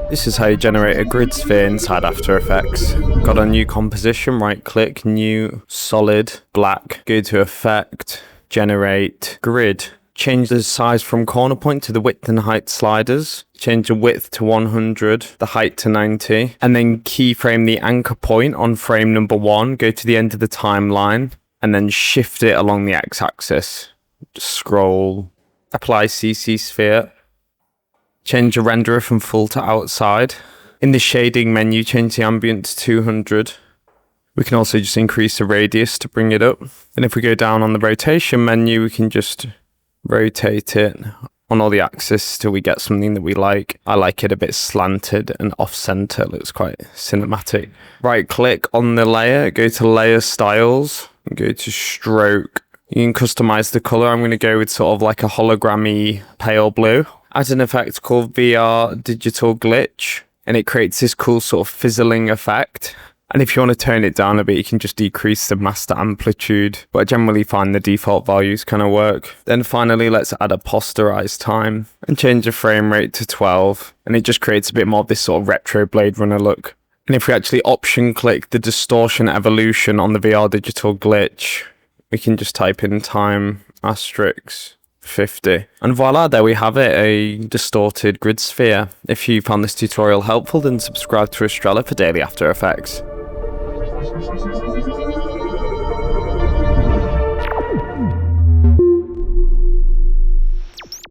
This is how you generate a grid sphere inside After Effects. Got a new composition, right click, new solid, black, go to effect, generate grid. Change the size from corner point to the width and height sliders. Change the width to 100, the height to 90, and then keyframe the anchor point on frame number 1, go to the end of the timeline, and then shift it along the x-axis. Just scroll, apply CC sphere. Change the renderer from full to outside. In the shading menu, change the ambient to 200. We can also just increase the radius to bring it up. And if we go down on the rotation menu, we can just rotate it on all the axes till we get something that we like. I like it a bit slanted and off-center. It looks quite cinematic. Right click on the layer, go to layer styles, and go to stroke. You can customize the color. I'm going to go with sort of like a hologrammy pale blue. Add an effect called VR digital glitch, and it creates this cool sort of fizzling effect. And if you want to turn it down a bit, you can just decrease the master amplitude, but I generally find the default values kind of work. Then finally, let's add a posterize time and change the frame rate to 12, and it just creates a bit more of this sort of retro Blade Runner look. And if we actually option click the distortion evolution on the VR digital glitch, we can just type in time asterisk 50. And voila, there we have it, a distorted grid sphere. If you found this tutorial helpful, then subscribe to Astrella for daily After Effects.